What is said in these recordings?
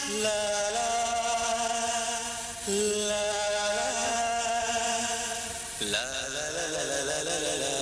La la la la la la la la la la la la.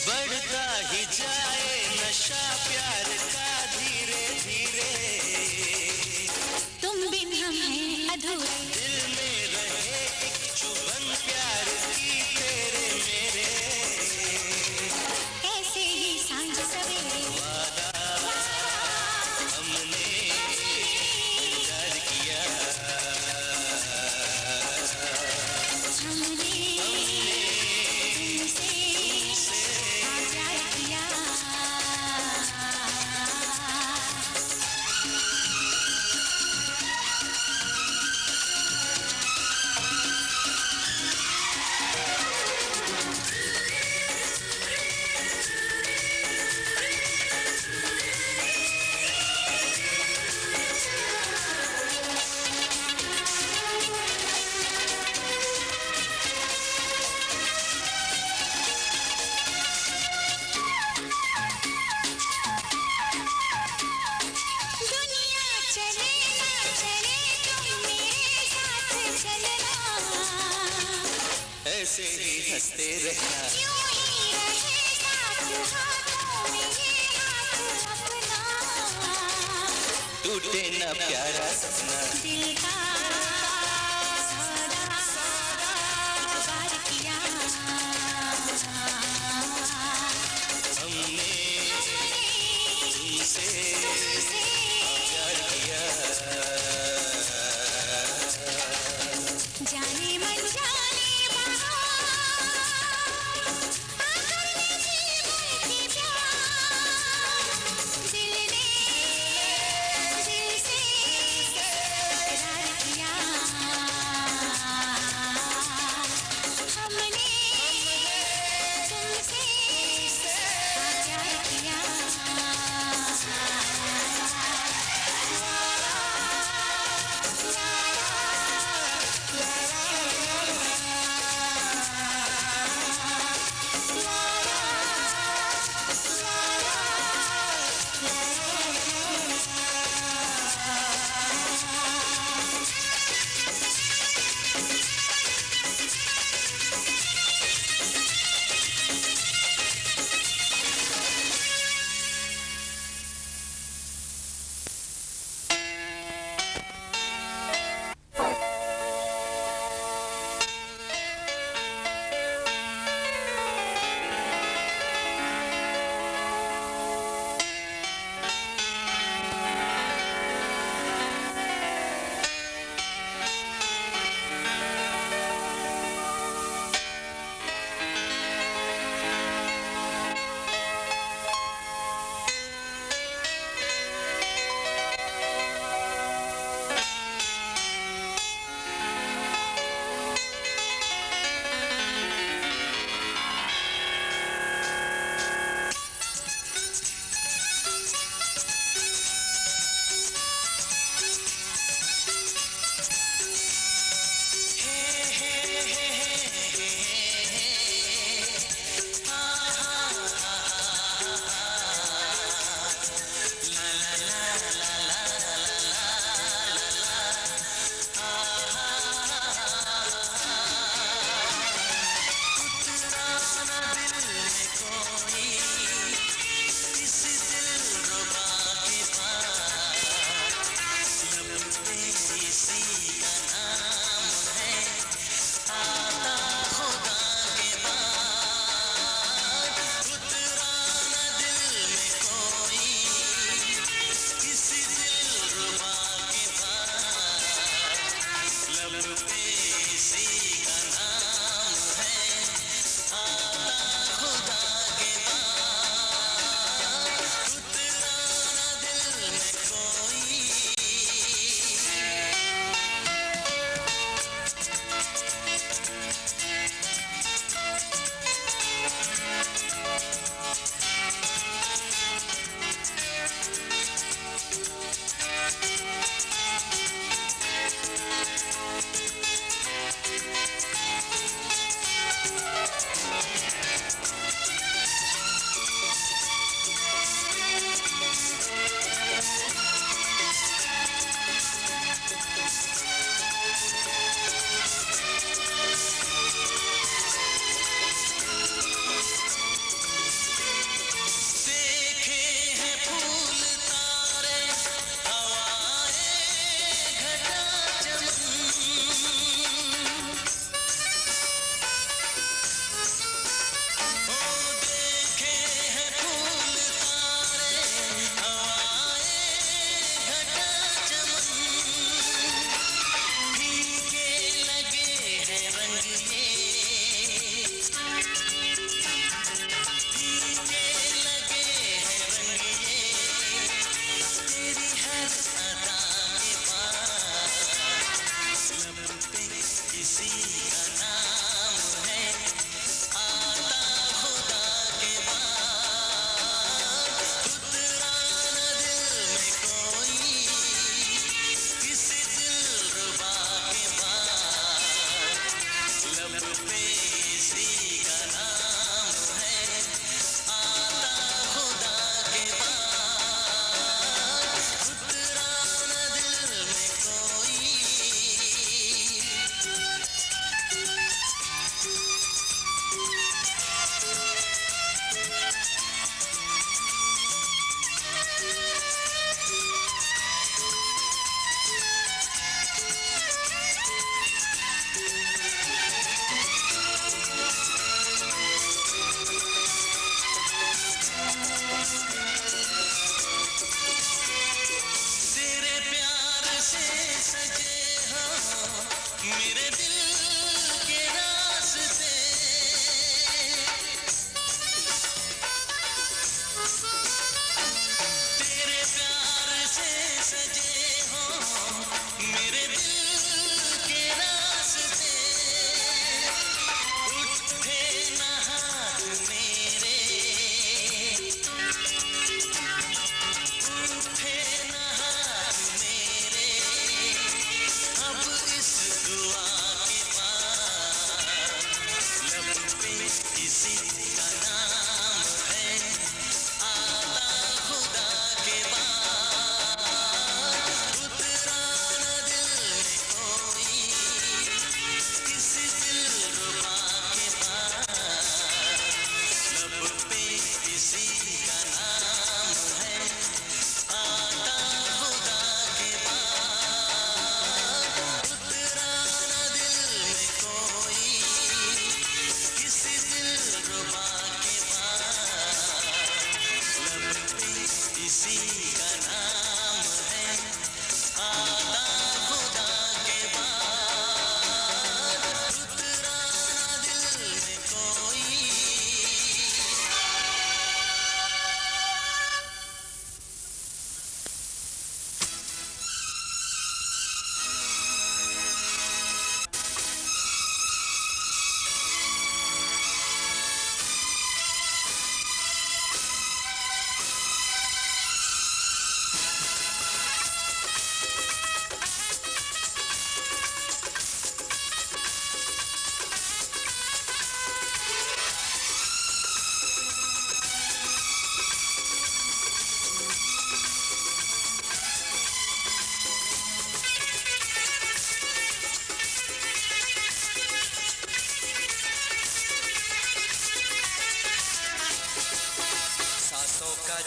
बढ़ता ही जाए नशा प्यार का धीरे धीरे, तुम बिन हम हैं अधूरे, दिल में रहे एक चुभन प्यार की तेरे मेरे, ऐसे ही सांझ सवेरे वादा हमने इंतजार किया, हमने ऐसे ही हंसते रहना, यूं ही रहे साथ हाथों में ये हाथ अपना, टूटे ना प्यारा सपना, दिल का सौदा इकबार किया, हमने तुमसे प्यार किया, जाने मन जाने दिल से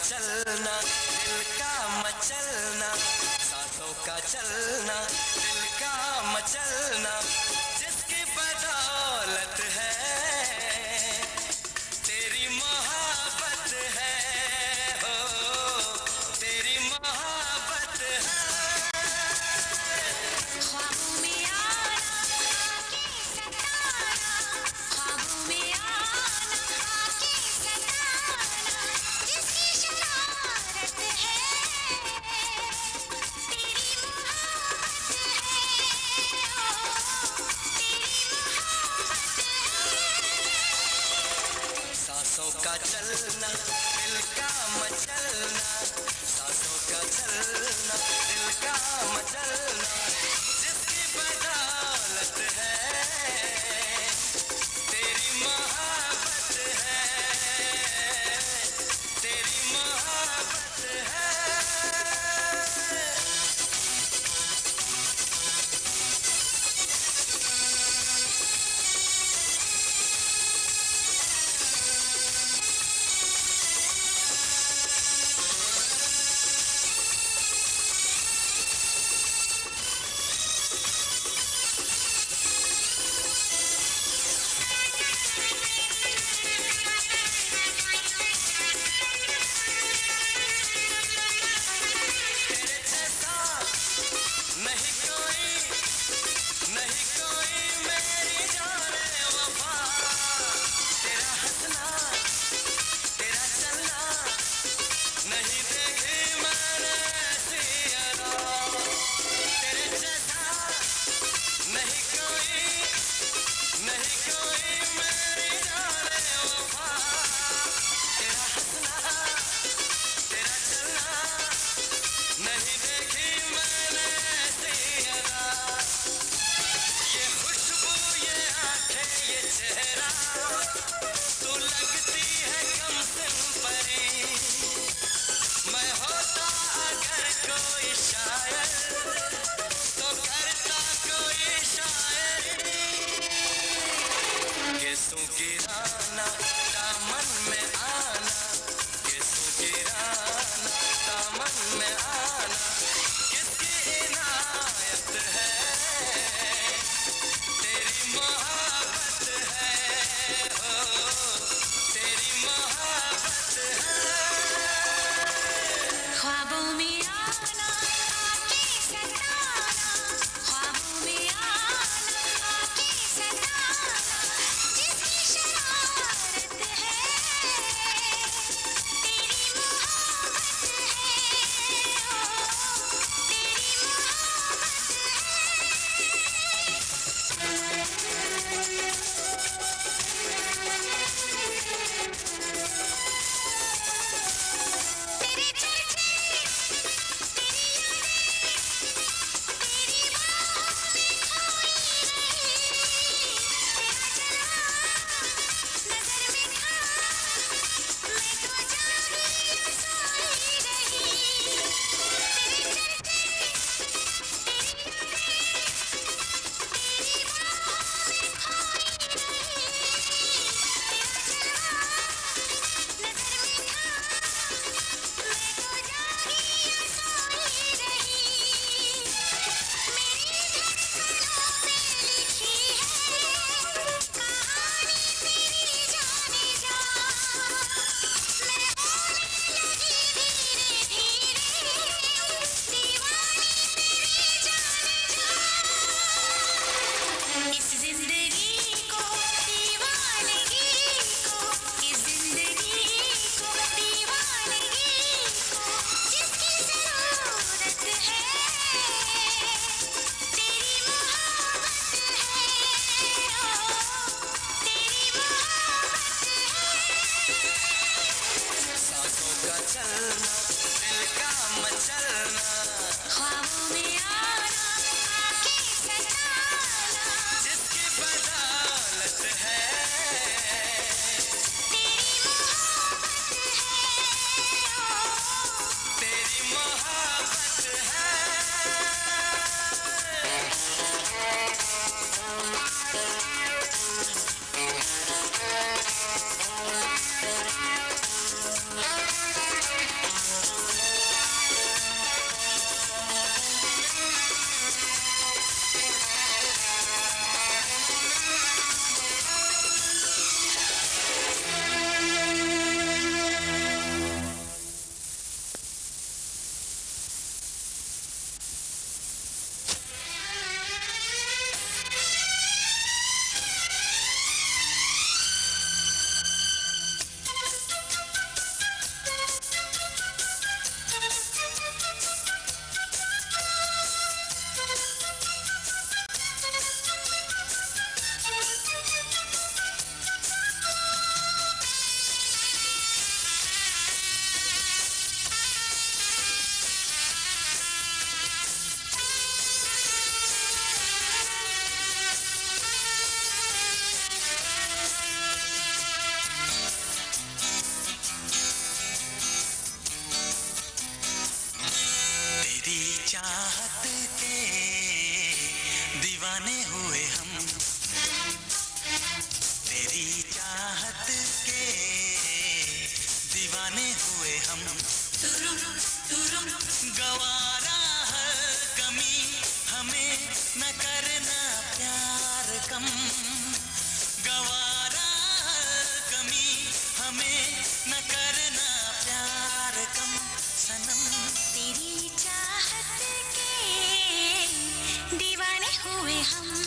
मचलना, दिल का मचलना, सांसों का चलना, दिल का मचलना, जिसकी बदौलत है तेरी मोहब्बत है, हो तेरी मोहब्बत है। ख्वाबों में आना आके सताना, ख्वाबों में आना आके सताना, जिसकी शरारत है तेरी मोहब्बत है, ओ तेरी मोहब्बत है। सांसों का चलना, दिल का मचलना, सांसों का चलना, दिल का मचलना, जिसकी बदौलत है तेरी मोहब्बत है, तेरी मोहब्बत है। तेरे जैसा नहीं कोई, नहीं कोई मेरी जाने वफा, तेरा हंसना, तेरा चलना, नहीं देखी मैंने ऐसी अदा, तेरे जैसा नहीं कोई, नहीं कोई मेरी जाने वफा, तेरा हंसना, तेरा चलना, नहीं देखी मैंने ऐसी अदा, ये खुशबू, ये आंखें, ये चेहरा, तू लगती है कम सिम परी, मैं होता अगर कोई शायर तो करता कोई शायरी, केसों की राना दामन में आना, केसों की राना दामन में आना, किसकी इनायत है तेरी मोहब्बत है, हो तेरी मोहब्बत है। ख्वाबों में आना आके सताना, ख्वाबों में आना आके सताना, जिसकी शरारत है तेरी मोहब्बत है, ओ तेरी मोहब्बत है। तेरे चर्चे, तेरी यादें, तेरी बाहों में खोई रही, तेरा चलना नजर में था, मैं तो जागी या सोई रही, तेरे चर्चे, तेरी यादें, तेरी बाहों में खोई रही, तेरा चलना नजर में था, मैं तो जागी या सोई रही, मेरी धड़कनों पे लिखी है कहानी तेरी जाने जा, मैं होने लगी धीरे धीरे दीवानी तेरी जाने जा, इस जिंदगी को दीवानगी को, इस जिंदगी को दीवानगी को, जिसकी जरूरत है तेरी मोहब्बत है, ओ तेरी मोहब्बत है। सांसों का चलना, दिल का मचलना, ख्वाबों में आना आके सताना, जिसकी बदौलत है तेरी मोहब्बत है, ओ तेरी मोहब्बत है। गवारा हर कमी हमें न करना प्यार कम, गवारा हर कमी हमें न करना प्यार कम सनम। तेरी चाहत के दीवाने हुए हम।